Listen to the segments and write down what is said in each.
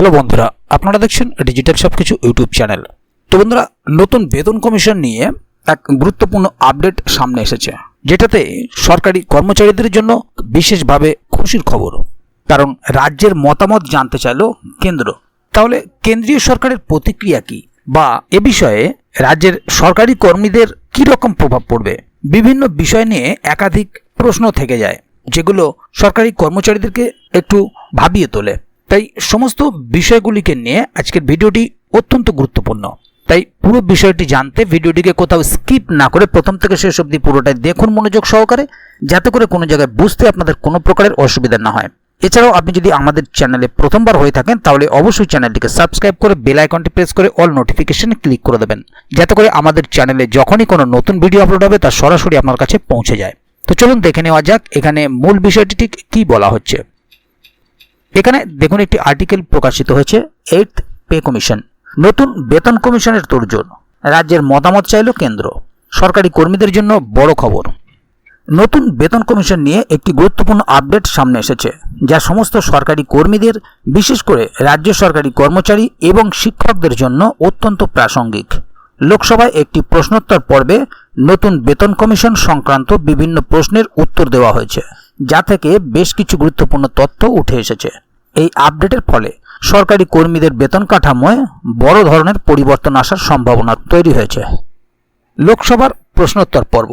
Hello বন্ধুরা, আপনারা দেখছেন ডিজিটাল সবকিছু ইউটিউব চ্যানেল। তো বন্ধুরা, নতুন বেতন কমিশন নিয়ে এক গুরুত্বপূর্ণ আপডেট সামনে এসেছে, যেটাতে সরকারি কর্মচারীদের জন্য বিশেষভাবে খুশির খবর। কারণ রাজ্যের মতামত জানতে চাইল কেন্দ্র। তাহলে কেন্দ্রীয় সরকারের প্রতিক্রিয়া কি, বা এ বিষয়ে রাজ্যের সরকারি কর্মীদের কি রকম প্রভাব পড়বে? বিভিন্ন বিষয় নিয়ে একাধিক প্রশ্ন থেকে যায়, যেগুলো সরকারি কর্মচারীদেরকে একটু ভাবিয়ে তোলে। তাই সমস্ত বিষয়গুলিকে নিয়ে আজকের ভিডিওটি অত্যন্ত গুরুত্বপূর্ণ। তাই পুরো বিষয়টি জানতে ভিডিওটিকে কোথাও স্কিপ না করে প্রথম থেকে শেষ অবধি পুরোটাই দেখুন মনোযোগ সহকারে, যাতে করে কোনো জায়গায় বুঝতে আপনাদের কোনো প্রকারের অসুবিধা না হয়। এছাড়াও আপনি যদি আমাদের চ্যানেলে প্রথমবার হয়ে থাকেন, তাহলে অবশ্যই চ্যানেলটিকে সাবস্ক্রাইব করে বেল আইকনটি প্রেস করে অল নোটিফিকেশনে ক্লিক করে দেবেন, যাতে করে আমাদের চ্যানেলে যখনই কোনো নতুন ভিডিও আপলোড হবে তা সরাসরি আপনার কাছে পৌঁছে যায়। তো চলুন দেখে নেওয়া যাক এখানে মূল বিষয়টি ঠিক কী বলা হচ্ছে। এখানে দেখুন, একটি আর্টিকেল প্রকাশিত হয়েছে, 8th পে কমিশন, নতুন বেতন কমিশনের তোড়জোড়, রাজ্যের মতামত চাইল কেন্দ্র। সরকারি কর্মীদের জন্য বড় খবর। নতুন বেতন কমিশন নিয়ে একটি গুরুত্বপূর্ণ আপডেট সামনে এসেছে, যা সমস্ত সরকারি কর্মীদের, বিশেষ করে রাজ্য সরকারি কর্মচারী এবং শিক্ষকদের জন্য অত্যন্ত প্রাসঙ্গিক। লোকসভায় একটি প্রশ্নোত্তর পর্বে নতুন বেতন কমিশন সংক্রান্ত বিভিন্ন প্রশ্নের উত্তর দেওয়া হয়েছে, যা থেকে বেশ কিছু গুরুত্বপূর্ণ তথ্য উঠে এসেছে। এই আপডেটের ফলে সরকারি কর্মীদের বেতন কাঠামোয় বড় ধরনের পরিবর্তন আসার সম্ভাবনা তৈরি হয়েছে। লোকসভার প্রশ্নোত্তর পর্ব।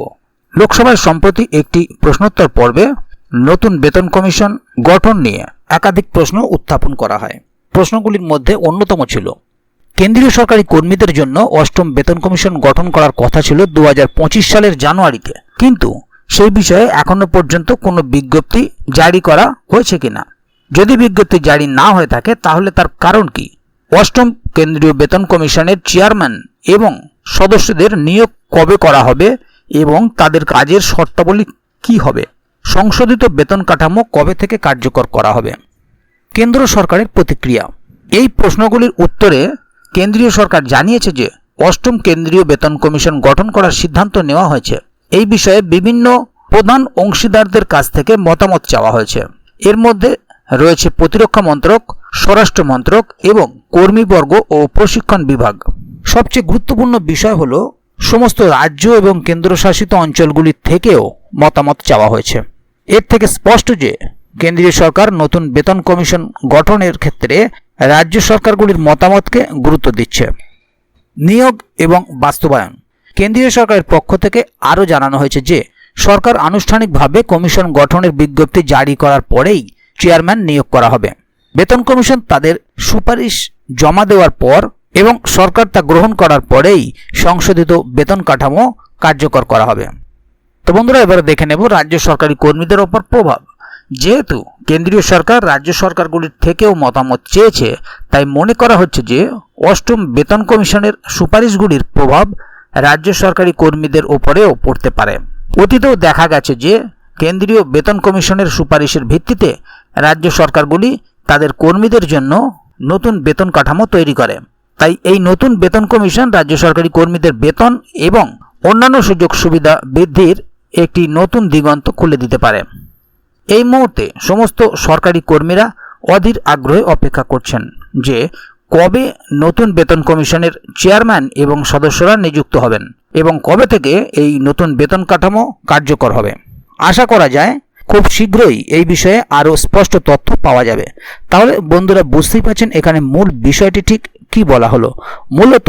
লোকসভায় সম্প্রতি একটি প্রশ্নোত্তর পর্বে নতুন বেতন কমিশন গঠন নিয়ে একাধিক প্রশ্ন উত্থাপন করা হয়। প্রশ্নগুলির মধ্যে অন্যতম ছিল, কেন্দ্রীয় সরকারি কর্মীদের জন্য 8ম বেতন কমিশন গঠন করার কথা ছিল 2025 সালের জানুয়ারিতে, কিন্তু সেই বিষয়ে এখনো পর্যন্ত কোনো বিজ্ঞপ্তি জারি করা হয়েছে কিনা। যদি বিজ্ঞপ্তি জারি না হয়ে থাকে, তাহলে তার কারণ কি? 8ম কেন্দ্রীয় বেতন কমিশনের চেয়ারম্যান এবং সদস্যদের নিয়োগ কবে করা হবে এবং তাদের কাজের শর্তাবলী কি হবে? সংশোধিত বেতন কাঠামো কবে থেকে কার্যকর করা হবে? কেন্দ্র সরকারের প্রতিক্রিয়া। এই প্রশ্নগুলির উত্তরে কেন্দ্রীয় সরকার জানিয়েছে যে 8ম কেন্দ্রীয় বেতন কমিশন গঠন করার সিদ্ধান্ত নেওয়া হয়েছে। এই বিষয়ে বিভিন্ন প্রধান অংশীদারদের কাছ থেকে মতামত চাওয়া হয়েছে। এর মধ্যে রয়েছে প্রতিরক্ষা মন্ত্রক, স্বরাষ্ট্র মন্ত্রক এবং কর্মীবর্গ ও প্রশিক্ষণ বিভাগ। সবচেয়ে গুরুত্বপূর্ণ বিষয় হল, সমস্ত রাজ্য এবং কেন্দ্রশাসিত অঞ্চলগুলি থেকেও মতামত চাওয়া হয়েছে। এর থেকে স্পষ্ট যে কেন্দ্রীয় সরকার নতুন বেতন কমিশন গঠনের ক্ষেত্রে রাজ্য সরকারগুলির মতামতকে গুরুত্ব দিচ্ছে। নিয়োগ এবং বাস্তবায়ন। কেন্দ্রীয় সরকারের পক্ষ থেকে আরও জানানো হয়েছে যে সরকার আনুষ্ঠানিকভাবে কমিশন গঠনের বিজ্ঞপ্তি জারি করার পরেই চেয়ারম্যান নিয়োগ করা হবে। বেতন কমিশন তাদের সুপারিশ জমা দেওয়ার পর এবং সরকার তা গ্রহণ করার পরেই সংশোধিত বেতন কাঠামো কার্যকর করা হবে। তো বন্ধুরা, এবারে দেখে নেব রাজ্য সরকারি কর্মীদের ওপর প্রভাব। যেহেতু কেন্দ্রীয় সরকার রাজ্য সরকারগুলির থেকেও মতামত চেয়েছে, তাই মনে করা হচ্ছে যে 8ম বেতন কমিশনের সুপারিশগুলির প্রভাব রাজ্য সরকারি কর্মীদের ওপরেও পড়তে পারে। অতীতেও দেখা গেছে যে কেন্দ্রীয় বেতন কমিশনের সুপারিশের ভিত্তিতে রাজ্য সরকারগুলি তাদের কর্মীদের জন্য নতুন বেতন কাঠামো তৈরি করে। তাই এই নতুন বেতন কমিশন রাজ্য সরকারি কর্মীদের বেতন এবং অন্যান্য সুযোগ সুবিধা বৃদ্ধির একটি নতুন দিগন্ত খুলে দিতে পারে। এই মুহূর্তে সমস্ত সরকারি কর্মীরা অধীর আগ্রহে অপেক্ষা করছেন যে কবে নতুন বেতন কমিশনের চেয়ারম্যান এবং সদস্যরা নিযুক্ত হবেন এবং কবে থেকে এই নতুন বেতন কাঠামো কার্যকর হবে। আশা করা যায় খুব শীঘ্রই এই বিষয়ে আরও স্পষ্ট তথ্য পাওয়া যাবে। তাহলে বন্ধুরা, বুঝতেই পারছেন এখানে মূল বিষয়টি ঠিক কি বলা হলো। মূলত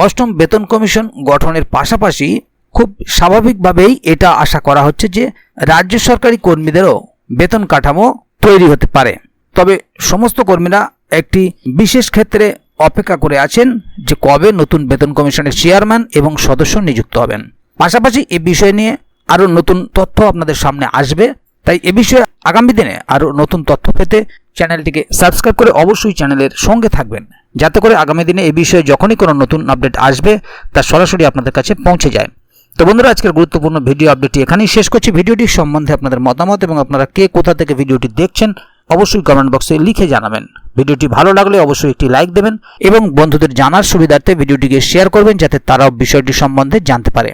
8ম বেতন কমিশন গঠনের পাশাপাশি খুব স্বাভাবিকভাবেই এটা আশা করা হচ্ছে যে রাজ্য সরকারি কর্মীদেরও বেতন কাঠামো তৈরি হতে পারে। তবে সমস্ত কর্মীরা একটি বিশেষ ক্ষেত্রে অপেক্ষা করে আছেন যে কবে নতুন বেতন কমিশনের চেয়ারম্যান এবং সদস্য নিযুক্ত হবেন। পাশাপাশি এ বিষয় নিয়ে আরও নতুন তথ্য আপনাদের সামনে আসবে। তাই এ বিষয়ে আগামী দিনে আরও নতুন তথ্য পেতে চ্যানেলটিকে সাবস্ক্রাইব করে অবশ্যই চ্যানেলের সঙ্গে থাকবেন, যাতে করে আগামী দিনে এই বিষয়ে যখনই কোনো নতুন আপডেট আসবে তা সরাসরি আপনাদের কাছে পৌঁছে যায়। তো বন্ধুরা, আজকের গুরুত্বপূর্ণ ভিডিও আপডেটটি এখানেই শেষ করছি। ভিডিওটি সম্বন্ধে আপনাদের মতামত এবং আপনারা কে কোথা থেকে ভিডিওটি দেখছেন অবশ্যই কমেন্ট বক্সে লিখে জানাবেন। ভিডিওটি ভালো লাগলে অবশ্যই একটি লাইক দেবেন এবং বন্ধুদের জানার সুবিধার্থে ভিডিওটিকে শেয়ার করবেন, যাতে তারাও বিষয়টি সম্বন্ধে জানতে পারে।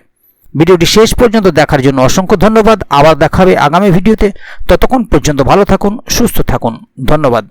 ভিডিওটি শেষ পর্যন্ত দেখার জন্য অসংখ্য ধন্যবাদ। আবার দেখা হবে আগামী ভিডিওতে। ততক্ষণ পর্যন্ত ভালো থাকুন, সুস্থ থাকুন। ধন্যবাদ।